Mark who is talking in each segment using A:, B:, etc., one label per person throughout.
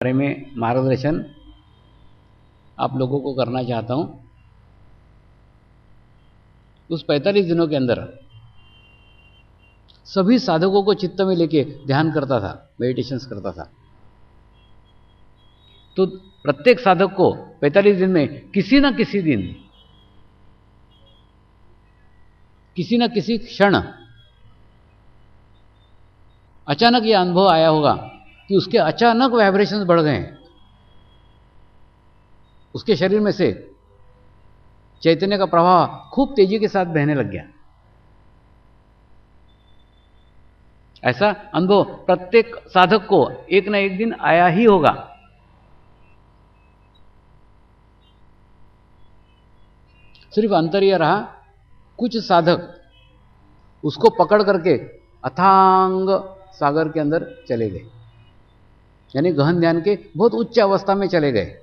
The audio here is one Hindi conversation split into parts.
A: बारे में मार्गदर्शन आप लोगों को करना चाहता हूं। उस 45 दिनों के अंदर सभी साधकों को चित्त में लेके ध्यान करता था, मेडिटेशंस करता था। तो प्रत्येक साधक को 45 दिन में किसी न किसी दिन, किसी न किसी क्षण अचानक यह अनुभव आया होगा कि उसके अचानक वाइब्रेशंस बढ़ गए हैं। उसके शरीर में से चैतन्य का प्रवाह खूब तेजी के साथ बहने लग गया। ऐसा अनुभव प्रत्येक साधक को एक न एक दिन आया ही होगा। सिर्फ अंतर यह रहा, कुछ साधक उसको पकड़ करके अथांग सागर के अंदर चले गए, यानी गहन ध्यान के बहुत उच्च अवस्था में चले गए,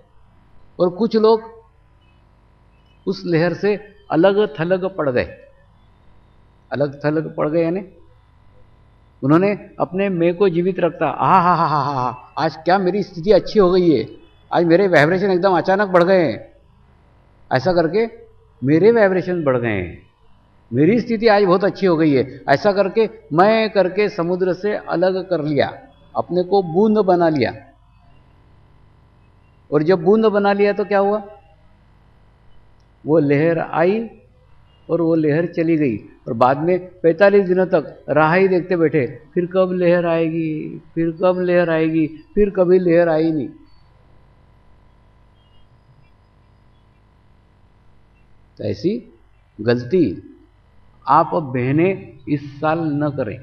A: और कुछ लोग उस लहर से अलग थलग पड़ गए। अलग थलग पड़ गए यानी उन्होंने अपने मैं को जीवित रखता, हा, आज क्या मेरी स्थिति अच्छी हो गई है, आज मेरे वाइब्रेशन एकदम अचानक बढ़ गए हैं, ऐसा करके मेरे वाइब्रेशन बढ़ गए हैं, मेरी स्थिति आज बहुत अच्छी हो गई है, ऐसा करके मैं करके समुद्र से अलग कर लिया, अपने को बूंद बना लिया। और जब बूंद बना लिया तो क्या हुआ, वो लहर आई और वो लहर चली गई, और बाद में 45 दिनों तक राह ही देखते बैठे, फिर कब लहर आएगी, फिर कब लहर आएगी, फिर कभी लहर आई नहीं। तो ऐसी गलती आप बहने इस साल न करें।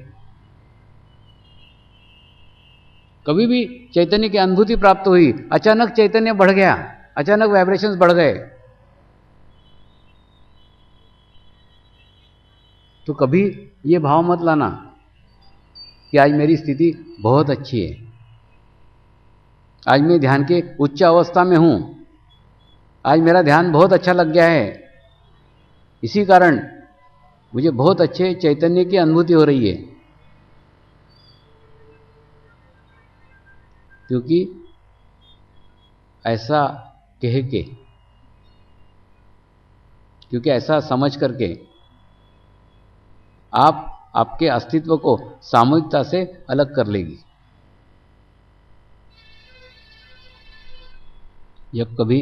A: कभी भी चैतन्य की अनुभूति प्राप्त हुई, अचानक चैतन्य बढ़ गया, अचानक वाइब्रेशंस बढ़ गए, तो कभी ये भाव मत लाना कि आज मेरी स्थिति बहुत अच्छी है, आज मैं ध्यान के उच्च अवस्था में हूं, आज मेरा ध्यान बहुत अच्छा लग गया है, इसी कारण मुझे बहुत अच्छे चैतन्य की अनुभूति हो रही है। क्योंकि ऐसा कह के, क्योंकि ऐसा समझ करके आप आपके अस्तित्व को सामूहिकता से अलग कर लेगी। जब कभी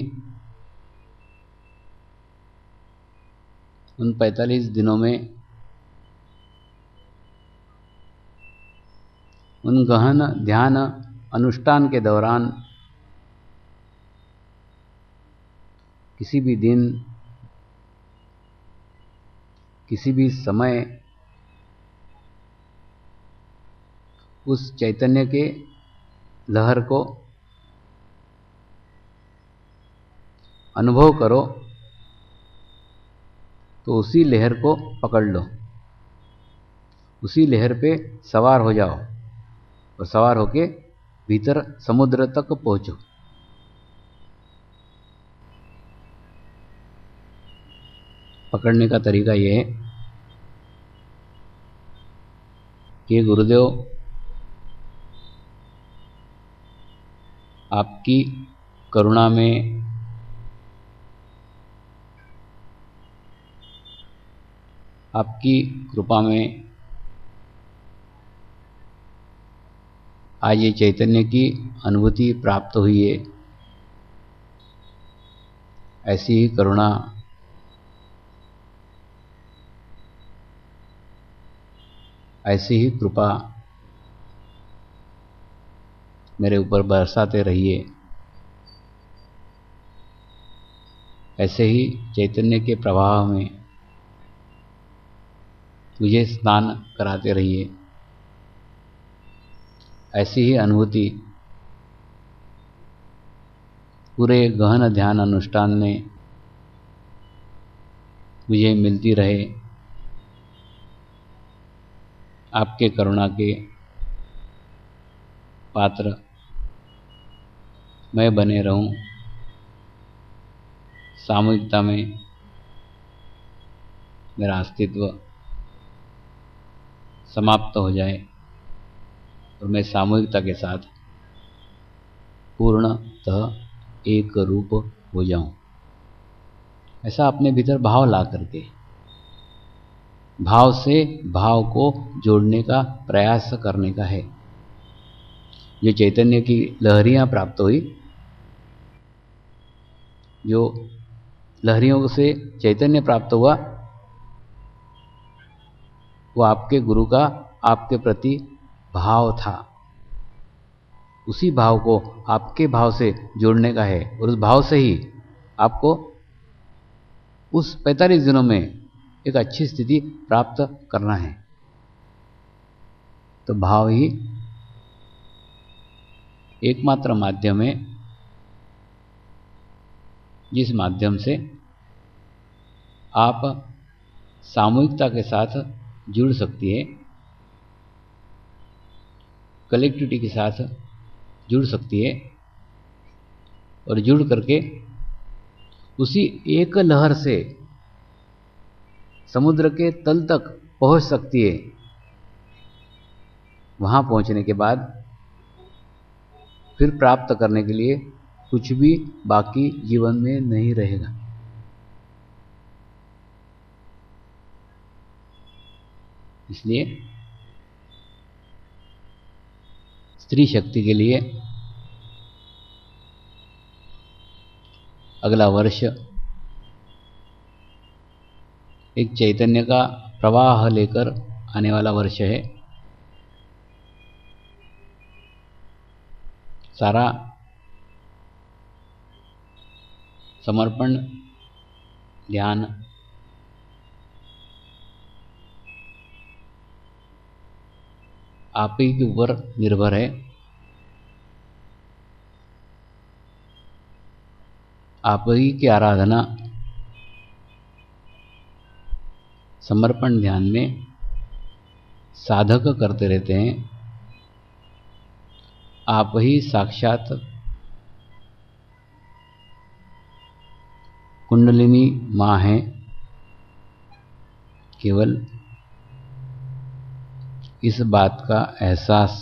A: उन 45 दिनों में उन गहन ध्यान अनुष्ठान के दौरान किसी भी दिन, किसी भी समय उस चैतन्य के लहर को अनुभव करो, तो उसी लहर को पकड़ लो, उसी लहर पे सवार हो जाओ, और सवार होके भीतर समुद्र तक पहुंचो। पकड़ने का तरीका यह है कि गुरुदेव आपकी करुणा में, आपकी कृपा में आज ये चैतन्य की अनुभूति प्राप्त हुई है। ऐसी ही करुणा ऐसी ही कृपा मेरे ऊपर बरसाते रहिए। ऐसे ही चैतन्य के प्रवाह में मुझे स्नान कराते रहिए। ऐसी ही अनुभूति पूरे गहन ध्यान अनुष्ठान में मुझे मिलती रहे। आपके करुणा के पात्र मैं बने रहूं, सामूहिकता में मेरा अस्तित्व समाप्त हो जाए और मैं सामूहिकता के साथ पूर्णतः एक रूप हो जाऊं। ऐसा अपने भीतर भाव ला करके, भाव से भाव को जोड़ने का प्रयास करने का है। ये चैतन्य की लहरियां प्राप्त हुई, जो लहरियों से चैतन्य प्राप्त हुआ, वो आपके गुरु का आपके प्रति भाव था। उसी भाव को आपके भाव से जोड़ने का है, और उस भाव से ही आपको उस 45 दिनों में एक अच्छी स्थिति प्राप्त करना है। तो भाव ही एकमात्र माध्यम है, जिस माध्यम से आप सामूहिकता के साथ जुड़ सकती है, कलेक्टिविटी के साथ जुड़ सकती है, और जुड़ करके उसी एक लहर से समुद्र के तल तक पहुंच सकती है। वहां पहुंचने के बाद फिर प्राप्त करने के लिए कुछ भी बाकी जीवन में नहीं रहेगा। इसलिए स्त्री शक्ति के लिए अगला वर्ष एक चैतन्य का प्रवाह लेकर आने वाला वर्ष है। सारा समर्पण, ध्यान, आप ही के ऊपर निर्भर है। आप ही की आराधना समर्पण ध्यान में साधक करते रहते हैं। आप ही साक्षात कुंडलिनी माँ हैं। केवल इस बात का एहसास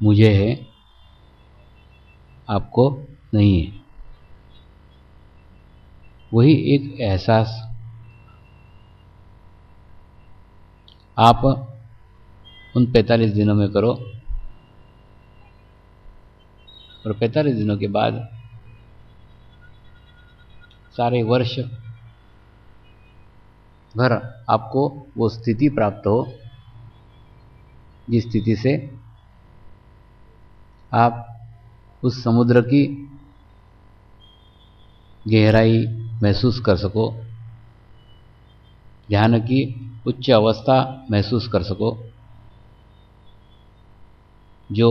A: मुझे है, आपको नहीं है। वही एक एहसास आप उन 45 दिनों में करो, और 45 दिनों के बाद सारे वर्ष भर आपको वो स्थिति प्राप्त हो, जिस स्थिति से आप उस समुद्र की गहराई महसूस कर सको, ध्यान की उच्च अवस्था महसूस कर सको, जो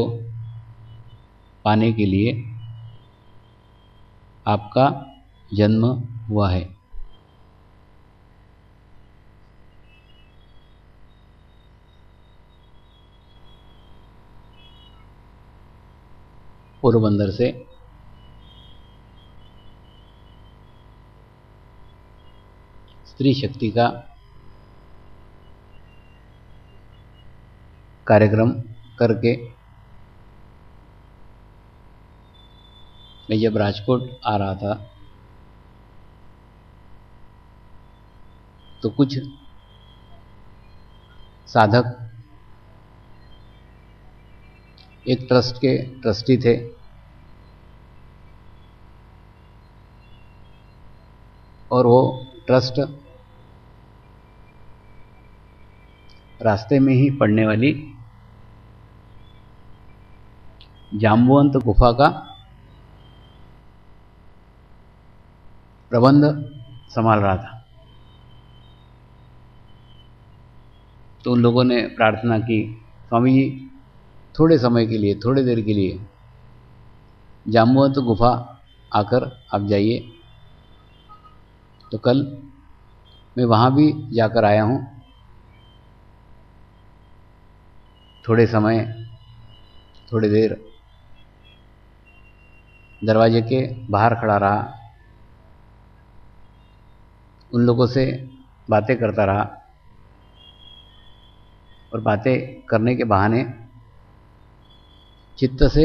A: पाने के लिए आपका जन्म हुआ है। पोरबंदर से स्त्री शक्ति का कार्यक्रम करके मैं जब राजकोट आ रहा था तो कुछ साधक एक ट्रस्ट के ट्रस्टी थे, और वो ट्रस्ट रास्ते में ही पड़ने वाली जाम्बुवंत गुफा का प्रबंध संभाल रहा था। तो उन लोगों ने प्रार्थना की, स्वामी जी थोड़े समय के लिए, थोड़ी देर के लिए जाम्बुवंत गुफा आकर आप जाइए। तो कल मैं वहाँ भी जाकर आया हूँ। थोड़े समय, थोड़ी देर दरवाजे के बाहर खड़ा रहा, उन लोगों से बातें करता रहा, और बातें करने के बहाने चित्त से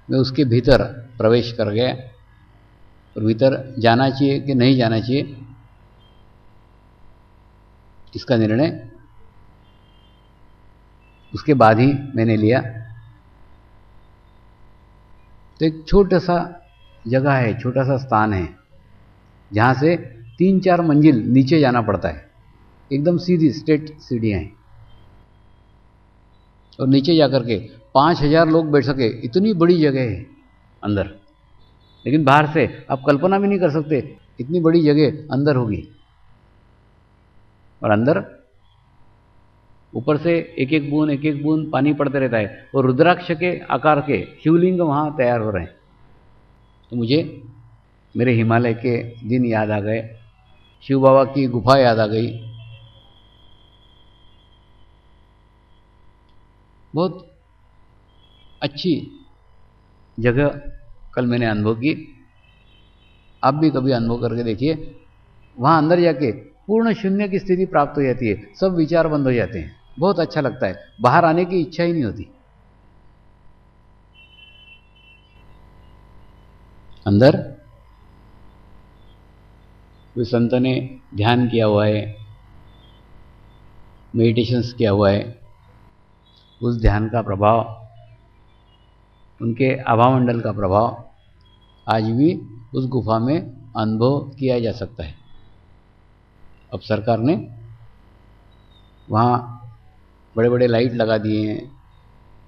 A: मैं उसके भीतर प्रवेश कर गया, और भीतर जाना चाहिए कि नहीं जाना चाहिए इसका निर्णय उसके बाद ही मैंने लिया। तो एक छोटा सा जगह है, छोटा सा स्थान है जहाँ से 3-4 मंजिल नीचे जाना पड़ता है, एकदम सीधी स्ट्रेट सीढ़ियाँ हैं, और नीचे जाकर के 5000 लोग बैठ सके इतनी बड़ी जगह है अंदर। लेकिन बाहर से आप कल्पना भी नहीं कर सकते इतनी बड़ी जगह अंदर होगी। और अंदर ऊपर से एक एक बूंद पानी पड़ते रहता है, और रुद्राक्ष के आकार के शिवलिंग वहाँ तैयार हो रहे हैं। तो मुझे मेरे हिमालय के दिन याद आ गए, शिव बाबा की गुफा याद आ गई। बहुत अच्छी जगह कल मैंने अनुभव की। आप भी कभी अनुभव करके देखिए, वहाँ अंदर जाके पूर्ण शून्य की स्थिति प्राप्त हो जाती है, सब विचार बंद हो जाते हैं, बहुत अच्छा लगता है, बाहर आने की इच्छा ही नहीं होती। अंदर कोई संत ने ध्यान किया हुआ है, मेडिटेशंस किया हुआ है, उस ध्यान का प्रभाव, उनके आभामंडल का प्रभाव आज भी उस गुफा में अनुभव किया जा सकता है। अब सरकार ने वहाँ बड़े बड़े लाइट लगा दिए हैं,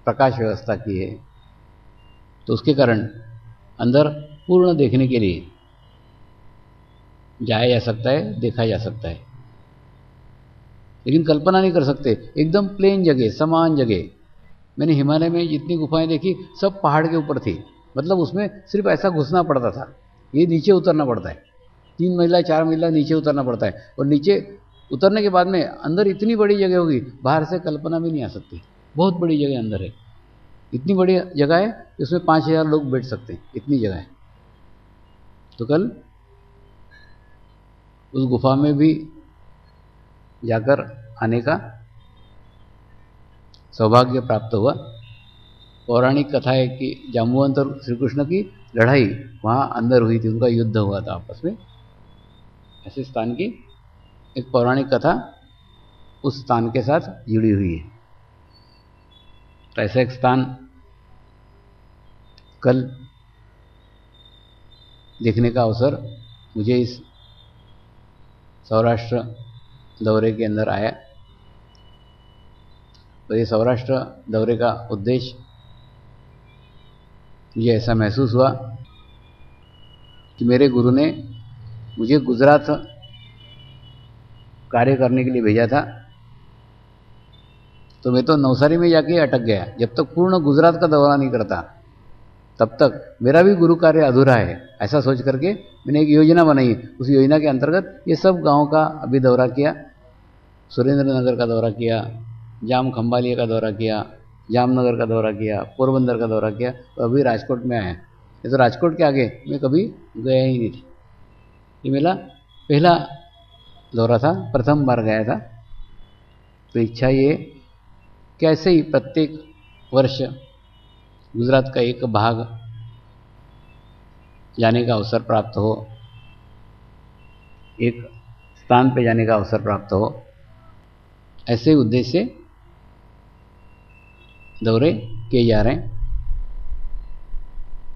A: प्रकाश व्यवस्था की है, तो उसके कारण अंदर पूर्ण देखने के लिए जाया जा सकता है, देखा जा सकता है। लेकिन कल्पना नहीं कर सकते, एकदम प्लेन जगह, समान जगह। मैंने हिमालय में जितनी गुफाएं देखी सब पहाड़ के ऊपर थी, मतलब उसमें सिर्फ ऐसा घुसना पड़ता था, ये नीचे उतरना पड़ता है, 3 मंजिला 4 मंजिला नीचे उतरना पड़ता है, और नीचे उतरने के बाद में अंदर इतनी बड़ी जगह होगी, बाहर से कल्पना भी नहीं आ सकती। बहुत बड़ी जगह अंदर है, इतनी बड़ी जगह है उसमें 5000 लोग बैठ सकते हैं, इतनी जगह है। तो कल उस गुफा में भी जाकर आने का सौभाग्य प्राप्त हुआ। पौराणिक कथा है कि जाम्बुवंत और श्री कृष्ण की लड़ाई वहाँ अंदर हुई थी, उनका युद्ध हुआ था आपस में। ऐसे स्थान की एक पौराणिक कथा उस स्थान के साथ जुड़ी हुई है। तो ऐसा एक स्थान कल देखने का अवसर मुझे इस सौराष्ट्र दौरे के अंदर आया। तो ये सौराष्ट्र दौरे का उद्देश्य, मुझे ऐसा महसूस हुआ कि मेरे गुरु ने मुझे गुजरात कार्य करने के लिए भेजा था, तो मैं तो नवसारी में जाके अटक गया। जब तक पूर्ण गुजरात का दौरा नहीं करता तब तक मेरा भी गुरु कार्य अधूरा है, ऐसा सोच करके मैंने एक योजना बनाई। उस योजना के अंतर्गत ये सब गांव का अभी दौरा किया, सुरेंद्र नगर का दौरा किया, जाम खंबालिया का दौरा किया, जामनगर का दौरा किया, पोरबंदर का दौरा किया, तो अभी राजकोट में आया। ये तो राजकोट के आगे मैं कभी गया ही नहीं था, ये मेरा पहला दौरा था, प्रथम बार गया था। तो इच्छा ये कैसे ही प्रत्येक वर्ष गुजरात का एक भाग जाने का अवसर प्राप्त हो, एक स्थान पे जाने का अवसर प्राप्त हो, ऐसे उद्देश्य से दौरे किए जा रहे हैं।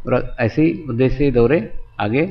A: और ऐसे ही उद्देश्य से दौरे आगे